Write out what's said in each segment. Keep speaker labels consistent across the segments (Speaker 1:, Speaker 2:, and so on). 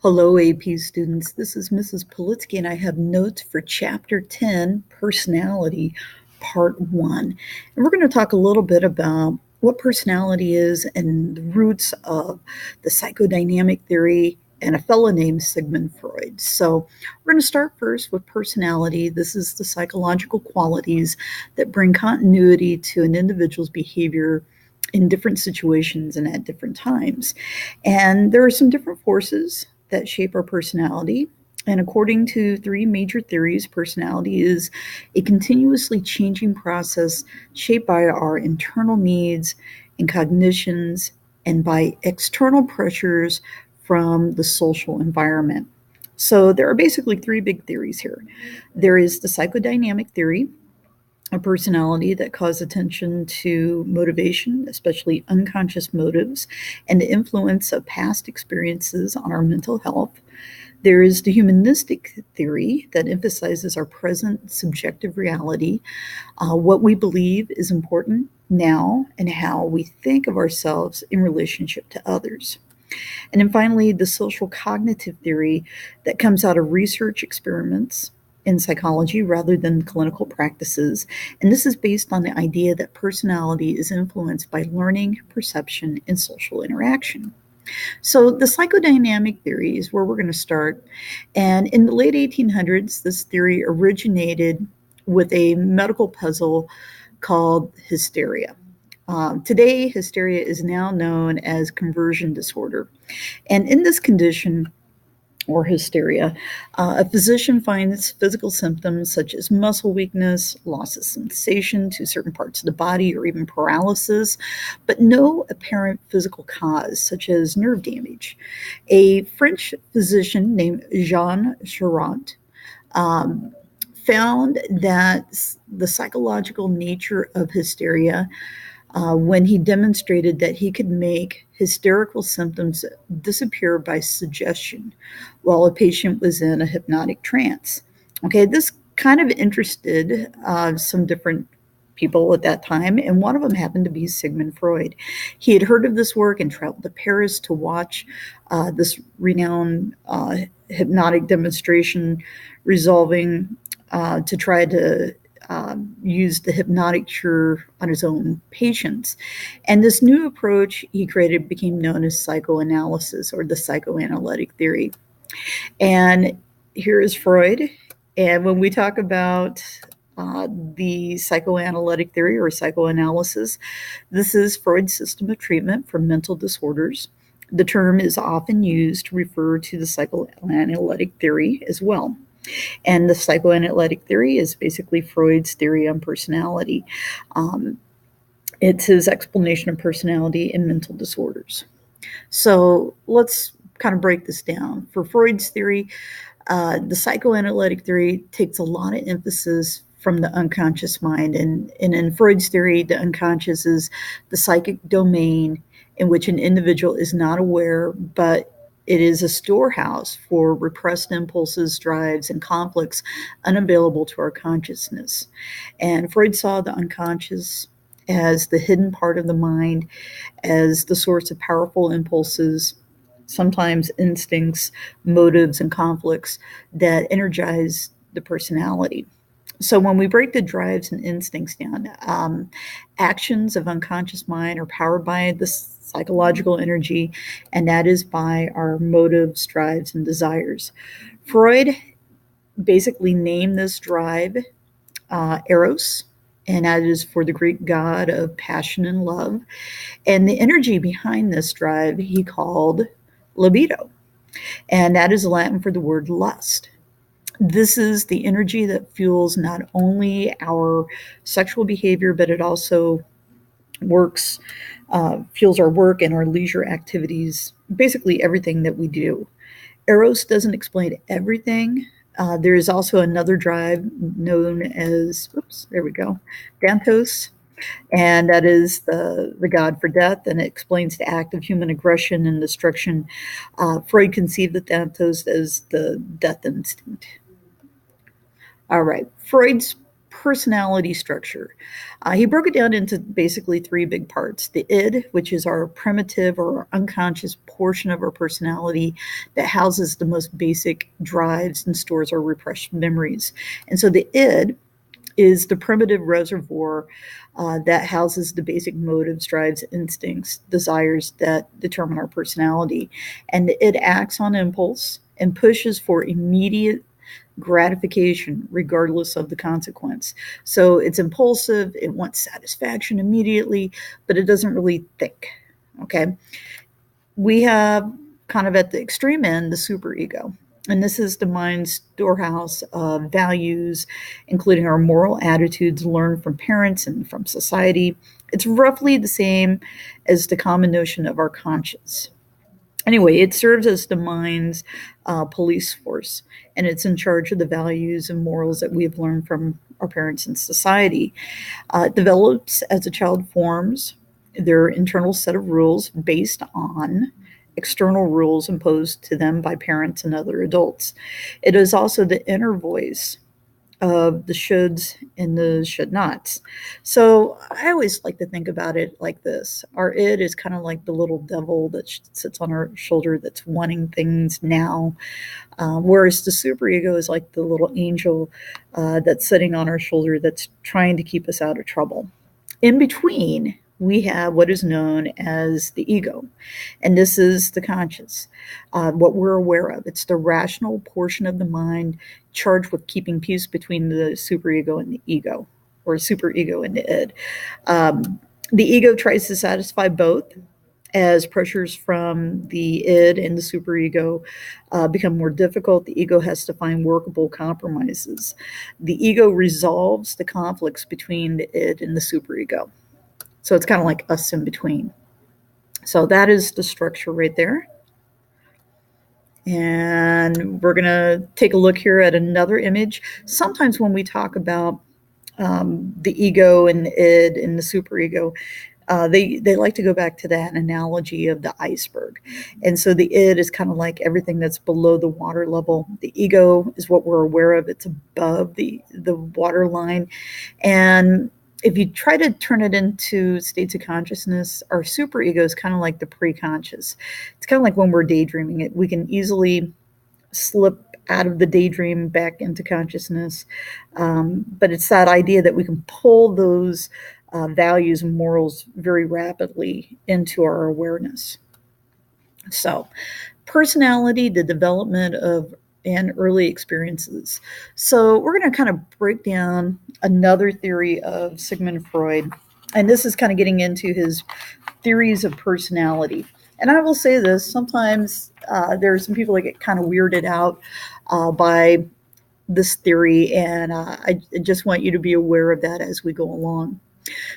Speaker 1: Hello, AP students. This is Mrs. Politsky, and I have notes for Chapter 10, Personality, Part 1. And we're going to talk a little bit about what personality is and the roots of the psychodynamic theory and a fellow named Sigmund Freud. So we're going to start first with personality. This is the psychological qualities that bring continuity to an individual's behavior in different situations and at different times. And there are some different forces that shape our personality. And according to three major theories, personality is a continuously changing process shaped by our internal needs and cognitions and by external pressures from the social environment. So there are basically three big theories here. There is the psychodynamic theory, a personality that calls attention to motivation, especially unconscious motives, and the influence of past experiences on our mental health. There is the humanistic theory that emphasizes our present subjective reality, what we believe is important now, and how we think of ourselves in relationship to others. And then finally, the social cognitive theory that comes out of research experiments in psychology rather than clinical practices. And this is based on the idea that personality is influenced by learning, perception, and social interaction. So, the psychodynamic theory is where we're going to start. And in the late 1800s, this theory originated with a medical puzzle called hysteria. Today, hysteria is now known as conversion disorder. And in this condition, or hysteria, a physician finds physical symptoms such as muscle weakness, loss of sensation to certain parts of the body, or even paralysis, but no apparent physical cause, such as nerve damage. A French physician named Jean Chartrand found that the psychological nature of hysteria when he demonstrated that he could make hysterical symptoms disappear by suggestion while a patient was in a hypnotic trance. Okay, this kind of interested some different people at that time, and one of them happened to be Sigmund Freud. He had heard of this work and traveled to Paris to watch this renowned hypnotic demonstration resolving to try to used the hypnotic cure on his own patients. And this new approach he created became known as psychoanalysis or the psychoanalytic theory. And here is Freud. And when we talk about the psychoanalytic theory or psychoanalysis, this is Freud's system of treatment for mental disorders. The term is often used to refer to the psychoanalytic theory as well. And the psychoanalytic theory is basically Freud's theory on personality. It's his explanation of personality and mental disorders. So let's kind of break this down. For Freud's theory, the psychoanalytic theory takes a lot of emphasis from the unconscious mind. And in Freud's theory, the unconscious is the psychic domain in which an individual is not aware, but it is a storehouse for repressed impulses, drives, and conflicts unavailable to our consciousness. And Freud saw the unconscious as the hidden part of the mind, as the source of powerful impulses, sometimes instincts, motives, and conflicts that energize the personality. So when we break the drives and instincts down, actions of unconscious mind are powered by the psychological energy, and that is by our motives, drives, and desires. Freud basically named this drive Eros, and that is for the Greek god of passion and love. And the energy behind this drive he called libido, and that is Latin for the word lust. This is the energy that fuels not only our sexual behavior, but it also fuels our work and our leisure activities, basically everything that we do. Eros doesn't explain everything. There is also another drive known as, there we go, Dantos, and that is the god for death, and it explains the act of human aggression and destruction. Freud conceived of Dantos as the death instinct. All right, Freud's personality structure. He broke it down into basically three big parts: the id, which is our primitive or our unconscious portion of our personality that houses the most basic drives and stores our repressed memories. And so the id is the primitive reservoir that houses the basic motives, drives, instincts, desires that determine our personality. And it acts on impulse and pushes for immediate gratification regardless of the consequence. So it's impulsive, it wants satisfaction immediately, but it doesn't really think. Okay. We have kind of at the extreme end the superego. And this is the mind's storehouse of values, including our moral attitudes learned from parents and from society. It's roughly the same as the common notion of our conscience. Anyway, it serves as the mind's police force, and it's in charge of the values and morals that we have learned from our parents and society. It develops as a child forms their internal set of rules based on external rules imposed to them by parents and other adults. It is also the inner voice of the shoulds and the should nots. So I always like to think about it like this. Our id is kind of like the little devil that sits on our shoulder that's wanting things now, whereas the superego is like the little angel that's sitting on our shoulder that's trying to keep us out of trouble. In between, we have what is known as the ego, and this is the conscious, what we're aware of. It's the rational portion of the mind charged with keeping peace between the superego and the ego, or superego and the id. The ego tries to satisfy both. As pressures from the id and the superego become more difficult, the ego has to find workable compromises. The ego resolves the conflicts between the id and the superego. So it's kind of like us in between. So that is the structure right there. And we're going to take a look here at another image. Sometimes when we talk about the ego and the id and the superego, they like to go back to that analogy of the iceberg. And so the id is kind of like everything that's below the water level. The ego is what we're aware of. It's above the water line. And if you try to turn it into states of consciousness, our superego is kind of like the preconscious. It's kind of like when we're daydreaming. We can easily slip out of the daydream back into consciousness. But it's that idea that we can pull those values and morals very rapidly into our awareness. So, personality, the development of and early experiences. So we're going to kind of break down another theory of Sigmund Freud, and this is kind of getting into his theories of personality. And I will say this, sometimes there are some people that get kind of weirded out by this theory, and I just want you to be aware of that as we go along.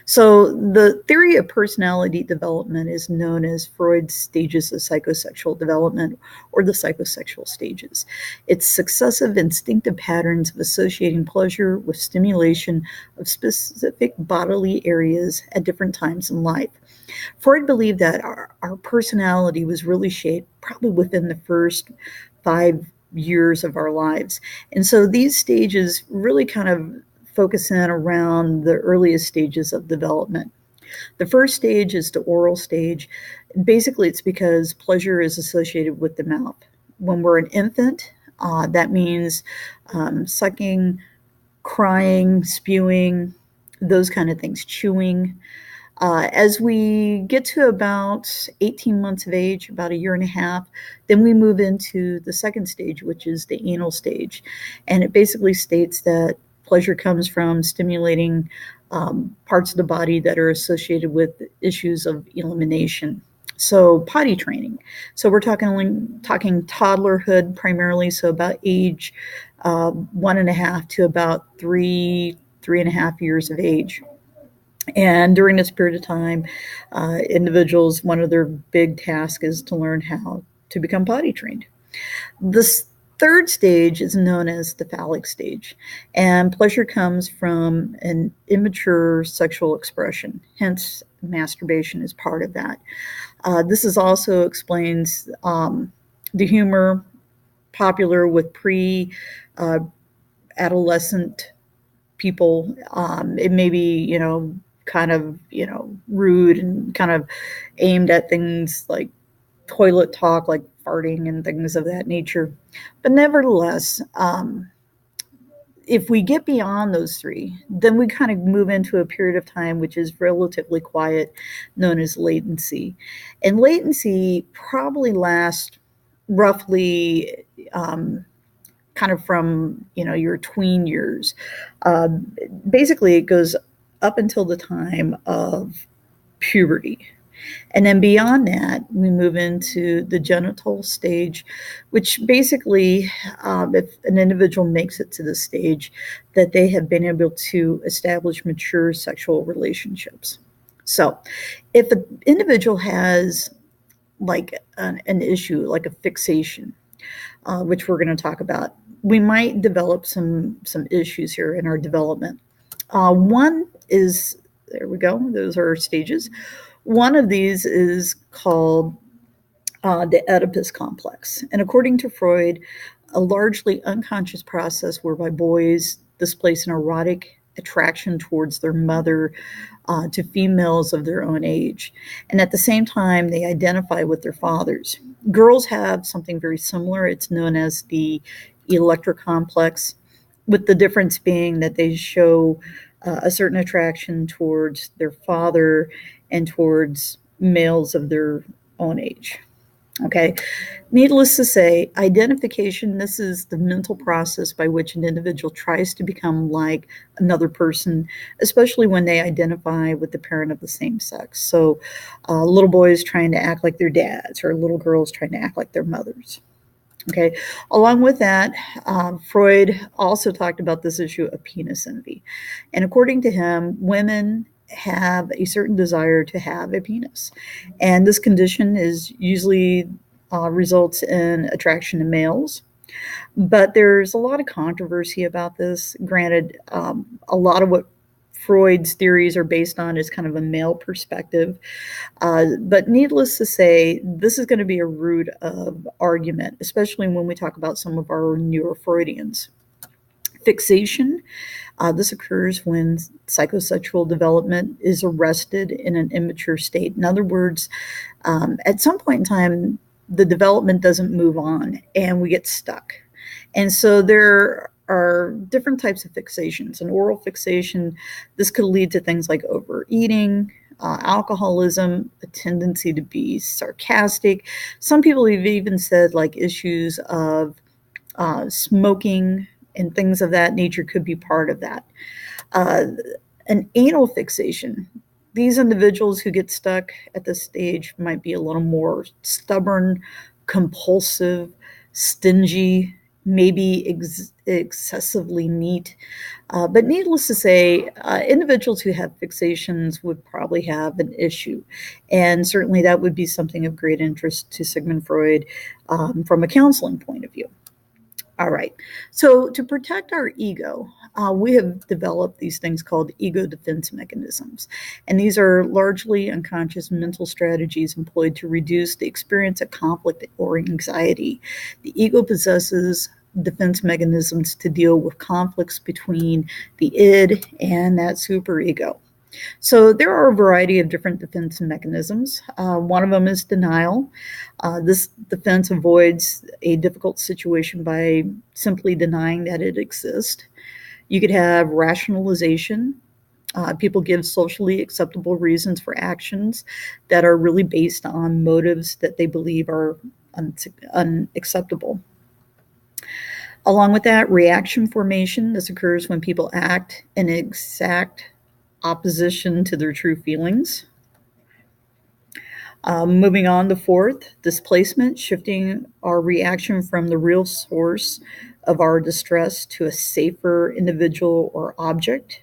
Speaker 1: So the theory of personality development is known as Freud's stages of psychosexual development, or the psychosexual stages. It's successive instinctive patterns of associating pleasure with stimulation of specific bodily areas at different times in life. Freud believed that our personality was really shaped probably within the first 5 years of our lives. And so these stages really kind of focus in around the earliest stages of development. The first stage is the oral stage. Basically, it's because pleasure is associated with the mouth. When we're an infant, that means sucking, crying, spewing, those kind of things, chewing. As we get to about 18 months of age, about a year and a half, then we move into the second stage, which is the anal stage. And it basically states that pleasure comes from stimulating parts of the body that are associated with issues of elimination. So potty training. So we're talking toddlerhood primarily, so about age 1.5 to about 3.5 years of age. And during this period of time, individuals, one of their big tasks is to learn how to become potty trained. This third stage is known as the phallic stage, and pleasure comes from an immature sexual expression, hence masturbation is part of that. This is also explains the humor popular with pre-adolescent people. It may be, kind of, rude and kind of aimed at things like toilet talk, like farting and things of that nature. But nevertheless, if we get beyond those three, then we kind of move into a period of time which is relatively quiet, known as latency. And latency probably lasts roughly kind of from your tween years. Basically, it goes up until the time of puberty. And then beyond that, we move into the genital stage, which basically, if an individual makes it to this stage, that they have been able to establish mature sexual relationships. So, if an individual has like an issue, like a fixation, which we're going to talk about, we might develop some issues here in our development. One is, there we go, those are our stages. One of these is called the Oedipus complex. And according to Freud, a largely unconscious process whereby boys displace an erotic attraction towards their mother to females of their own age. And at the same time, they identify with their fathers. Girls have something very similar. It's known as the Electra complex, with the difference being that they show a certain attraction towards their father and towards males of their own age. Okay. Needless to say, identification, this is the mental process by which an individual tries to become like another person, especially when they identify with the parent of the same sex. So little boys trying to act like their dads, or little girls trying to act like their mothers. Okay. Along with that, Freud also talked about this issue of penis envy. And according to him, women have a certain desire to have a penis. And this condition is usually results in attraction to males. But there's a lot of controversy about this. Granted, a lot of what Freud's theories are based on is kind of a male perspective. But needless to say, this is going to be a root of argument, especially when we talk about some of our newer Freudians. Fixation. This occurs when psychosexual development is arrested in an immature state. In other words, at some point in time, the development doesn't move on and we get stuck. And so there are different types of fixations. An oral fixation, this could lead to things like overeating, alcoholism, a tendency to be sarcastic. Some people have even said like issues of smoking and things of that nature could be part of that. An anal fixation. These individuals who get stuck at this stage might be a little more stubborn, compulsive, stingy, maybe excessively neat. But needless to say, individuals who have fixations would probably have an issue. And certainly that would be something of great interest to Sigmund Freud from a counseling point of view. All right. So to protect our ego, we have developed these things called ego defense mechanisms. And these are largely unconscious mental strategies employed to reduce the experience of conflict or anxiety. The ego possesses defense mechanisms to deal with conflicts between the id and that superego. So there are a variety of different defense mechanisms. One of them is denial. This defense avoids a difficult situation by simply denying that it exists. You could have rationalization. People give socially acceptable reasons for actions that are really based on motives that they believe are unacceptable. Along with that, reaction formation. This occurs when people act in exact opposition to their true feelings. Moving on to fourth, displacement, shifting our reaction from the real source of our distress to a safer individual or object.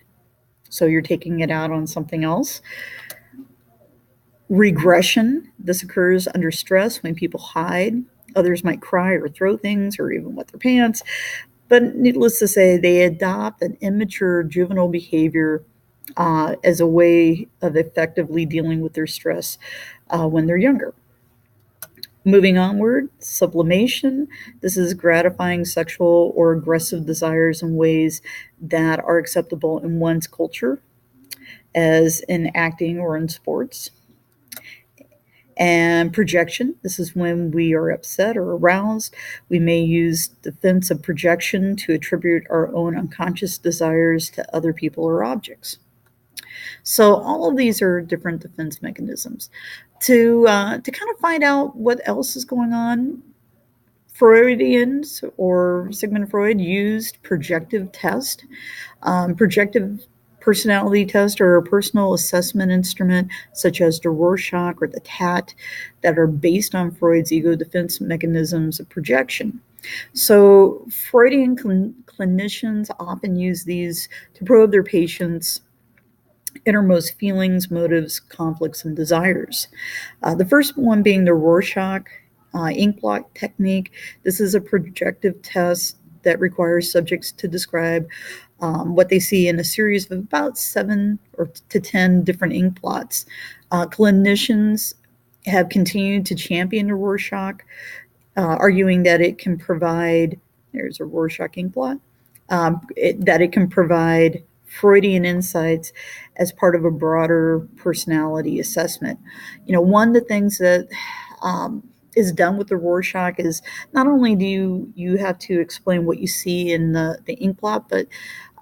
Speaker 1: So you're taking it out on something else. Regression, this occurs under stress when people hide. Others might cry or throw things or even wet their pants. But needless to say, they adopt an immature juvenile behavior as a way of effectively dealing with their stress when they're younger. Moving onward, sublimation. This is gratifying sexual or aggressive desires in ways that are acceptable in one's culture, as in acting or in sports. And projection. This is when we are upset or aroused. We may use defensive projection to attribute our own unconscious desires to other people or objects. So all of these are different defense mechanisms. To kind of find out what else is going on, Freudians or Sigmund Freud used projective test. Projective personality test or a personal assessment instrument such as the Rorschach or the TAT that are based on Freud's ego defense mechanisms of projection. So Freudian clinicians often use these to probe their patients' innermost feelings, motives, conflicts, and desires. The first one being the Rorschach ink blot technique. This is a projective test that requires subjects to describe what they see in a series of about 7 or to 10 different ink blots. Clinicians have continued to champion the Rorschach, arguing that it can provide, there's a Rorschach ink blot, that it can provide Freudian insights as part of a broader personality assessment. One of the things that is done with the Rorschach is not only do you have to explain what you see in the ink blot, but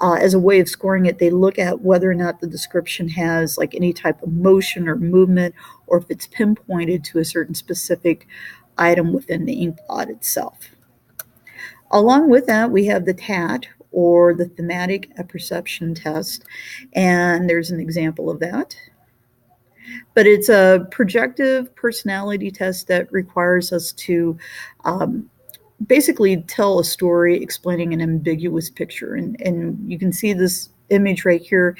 Speaker 1: as a way of scoring it, they look at whether or not the description has like any type of motion or movement, or if it's pinpointed to a certain specific item within the ink blot itself. Along with that, we have the TAT, or the thematic apperception test, and there's an example of that. But it's a projective personality test that requires us to basically tell a story explaining an ambiguous picture. And you can see this image right here,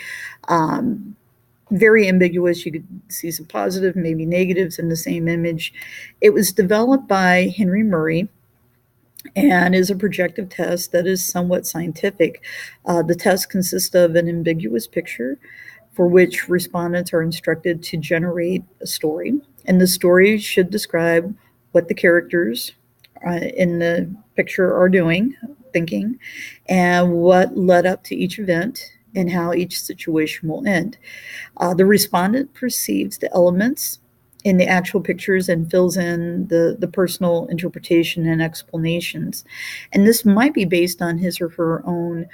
Speaker 1: very ambiguous. You could see some positive, maybe negatives in the same image. It was developed by Henry Murray and is a projective test that is somewhat scientific. The test consists of an ambiguous picture for which respondents are instructed to generate a story, and the story should describe what the characters in the picture are doing, thinking, and what led up to each event and how each situation will end. The respondent perceives the elements in the actual pictures and fills in the personal interpretation and explanations. And this might be based on his or her own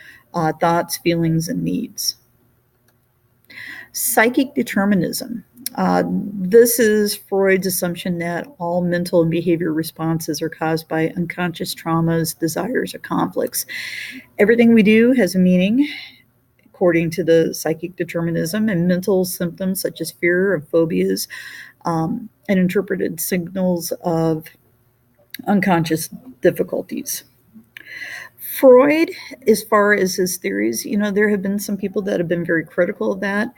Speaker 1: thoughts, feelings, and needs. Psychic determinism. This is Freud's assumption that all mental and behavior responses are caused by unconscious traumas, desires, or conflicts. Everything we do has a meaning, according to the psychic determinism, and mental symptoms such as fear or phobias and interpreted signals of unconscious difficulties. Freud, as far as his theories, there have been some people that have been very critical of that.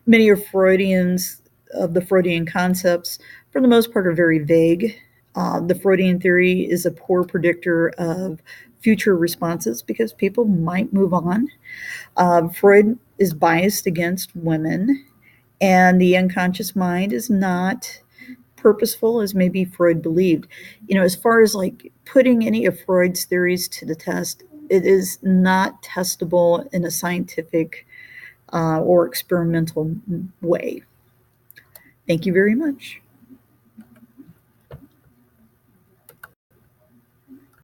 Speaker 1: Many of the Freudian concepts, for the most part, are very vague. The Freudian theory is a poor predictor of future responses because people might move on. Freud is biased against women, and the unconscious mind is not purposeful as maybe Freud believed. As far as like putting any of Freud's theories to the test, it is not testable in a scientific or experimental way. Thank you very much.